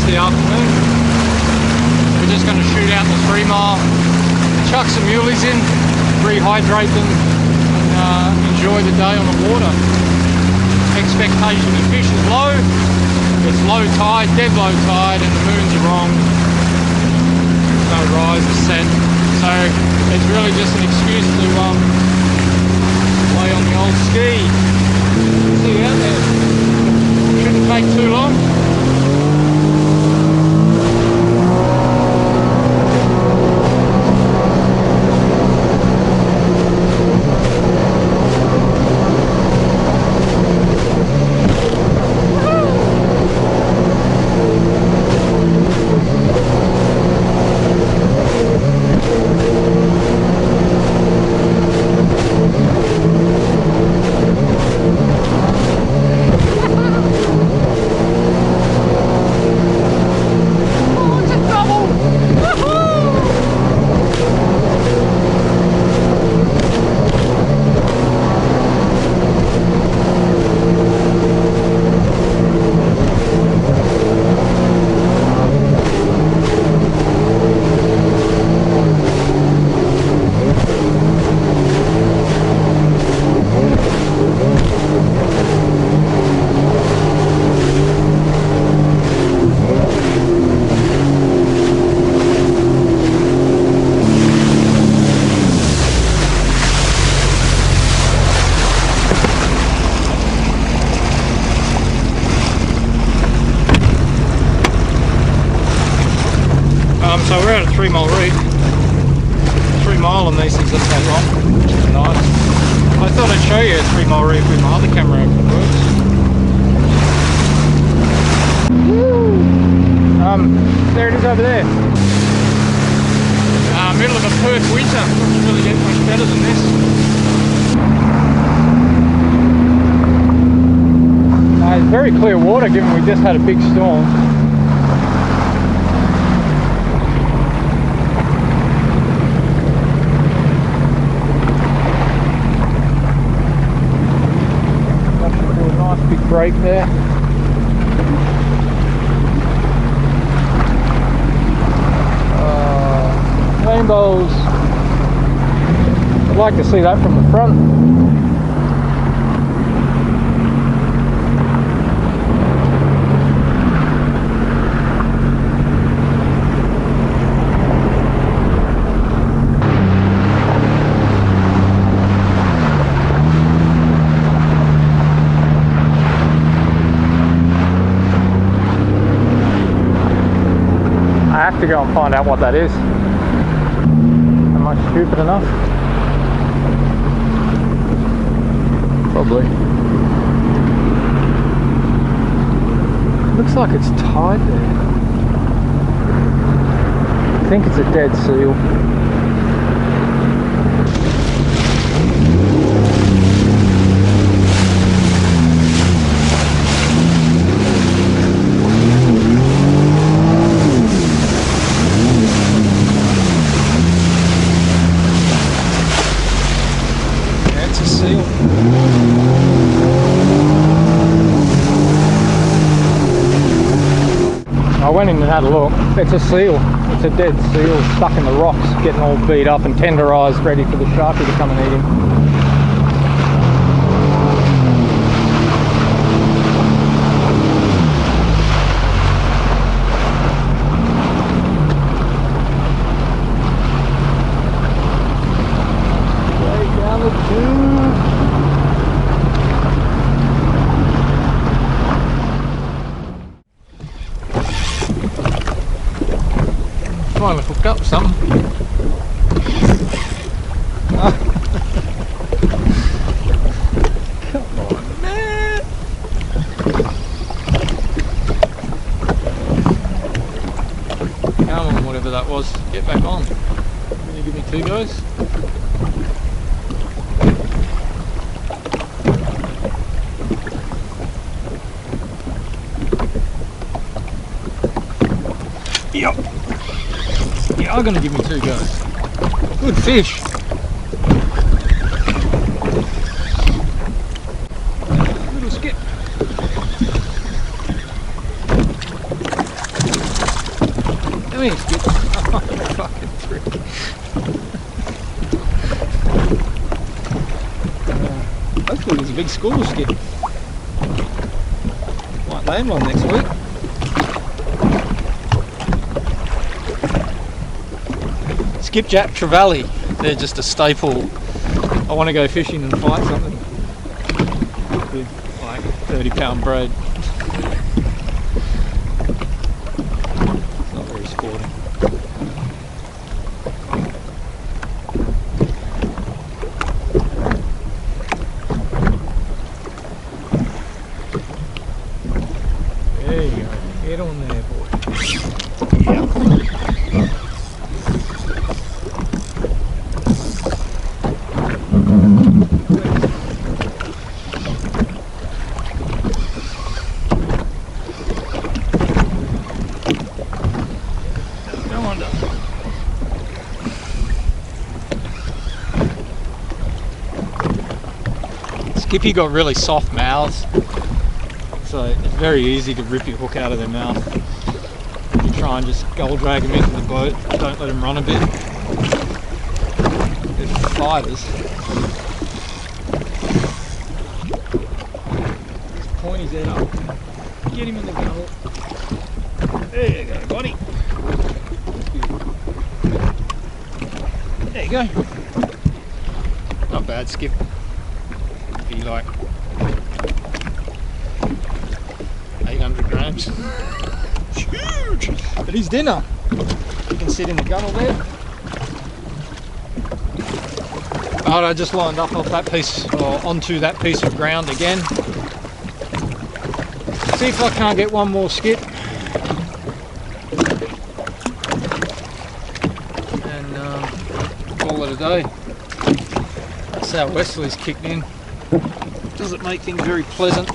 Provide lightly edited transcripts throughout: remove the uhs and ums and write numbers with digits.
Thursday afternoon. We're just going to shoot out the 3 mile, chuck some muleys in, rehydrate them, and enjoy the day on the water. Expectation of fish is low. It's low tide, dead low tide, and the moons are wrong. No rise is set, so it's really just an excuse to play on the old ski. See you out there. Shouldn't take too long. So we're at a 3 mile reef. 3 mile on these things doesn't take long, which is nice. I thought I'd show you a 3 mile reef with my other camera if it works. There it is over there. Middle of a Perth winter. Doesn't really get much better than this. It's very clear water given we just had a big storm. Big break there. Rainbows. I'd like to see that from the front. To go and find out what that is. Am I stupid enough? Probably. Looks like it's tied there. I think it's a dead seal. I went in and had a look. It's a seal. It's a dead seal stuck in the rocks, getting all beat up and tenderised, ready for the sharkie to come and eat him. Way down the tube. Finally hooked up something. Come on, man. Come on, whatever that was. Get back on. Can you give me 2 goes? Yep. Yeah, I'm gonna give me 2 goes. Good fish. Little skip. Come here, Skip. Oh, fucking trick. Hopefully there's a big school, Skip. Might land one next week. Skipjack trevally, they're just a staple. I want to go fishing and fight something with like 30-pound braid. It's not very sporting. There you go, get on there, boy. Yeah. Skippy got really soft mouths, so it's very easy to rip your hook out of their mouth. You try and just goal drag them into the boat, don't let them run a bit. They're fighters. Just point his head up, get him in the gunnel. There you go, buddy. There you go. Not bad, Skip. Be like 800 grams. It's huge! But he's dinner. You can sit in the gunnel there. Alright, I just lined up off that piece, or onto that piece of ground again. See if I can't get one more skip. And call it a day. That's how Wesley's kicked in. Doesn't make things very pleasant.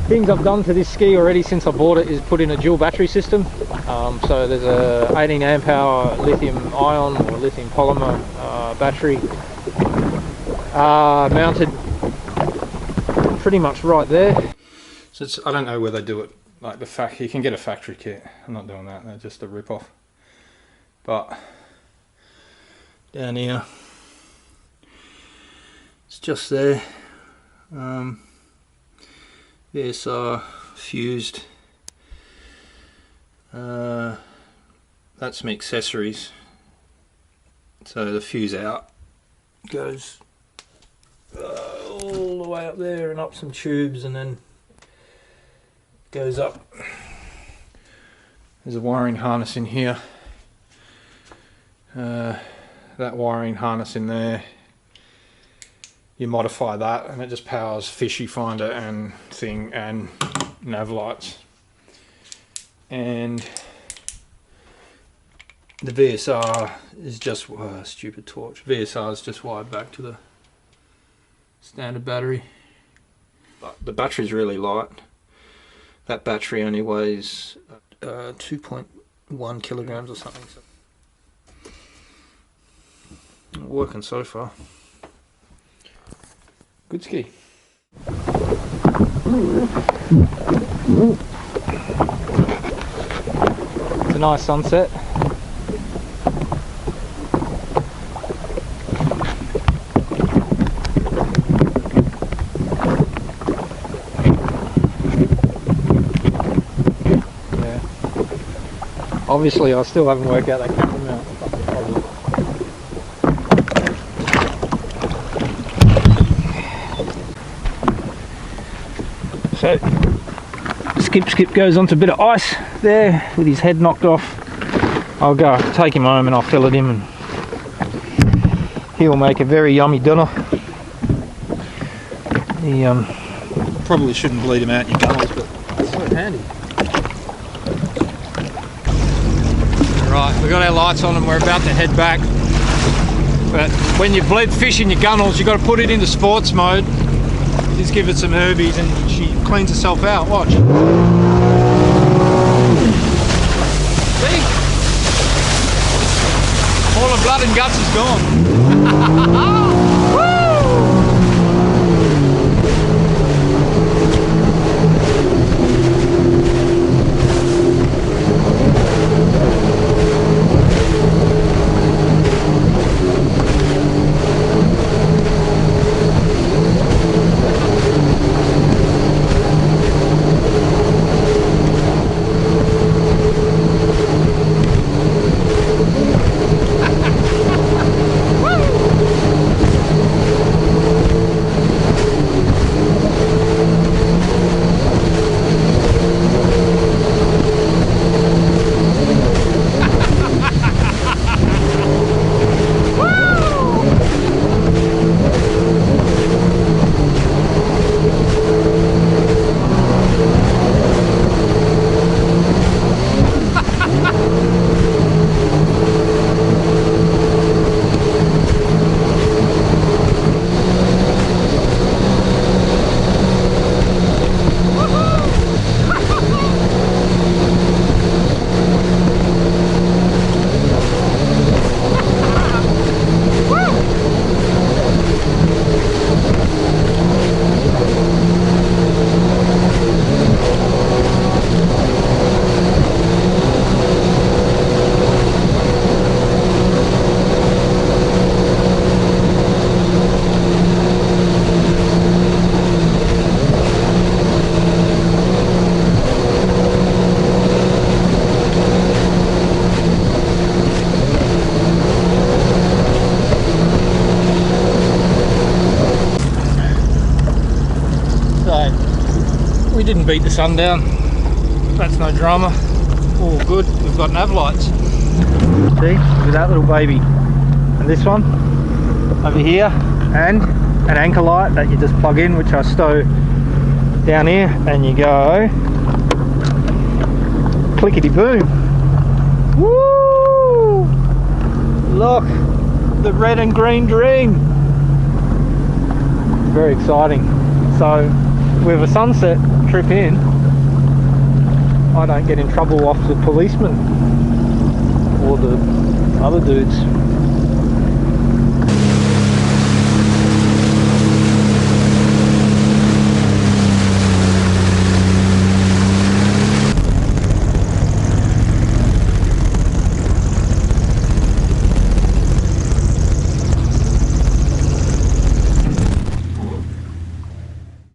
Things I've done to this ski already since I bought it is put in a dual battery system. So there's a 18 amp hour lithium ion or lithium polymer battery mounted pretty much right there. So it's, I don't know where they do it. Like you can get a factory kit. I'm not doing that. They're just a rip off. But down here, it's just there. VSR fused. That's my accessories. So the fuse out goes all the way up there and up some tubes, and then goes up. There's a wiring harness in here. That wiring harness in there, you modify that and it just powers fishy finder and thing and nav lights. And the VSR is just stupid torch. VSR is just wired back to the standard battery. But the battery's really light. That battery only weighs 2.1 kilograms or something. So working so far. Good ski. It's a nice sunset. Yeah. Obviously I still haven't worked out that camera mount. So Skip goes onto a bit of ice there with his head knocked off. I'll go take him home and I'll fillet him, and he'll make a very yummy dinner. He probably shouldn't bleed him out in your gunnels, but it's so handy. Right, we've got our lights on and we're about to head back. But when you bleed fish in your gunnels, you've got to put it into sports mode. Just give it some herbies and she cleans herself out. Watch. See? All the blood and guts is gone. Woo! and beat the sun down. That's no drama. All good. We've got nav lights. See, with that little baby. And this one over here, and an anchor light that you just plug in, which I stow down here, and you go clickety boom. Woo! Look, the red and green dream. Very exciting. So with a sunset trip in, I don't get in trouble off the policemen or the other dudes.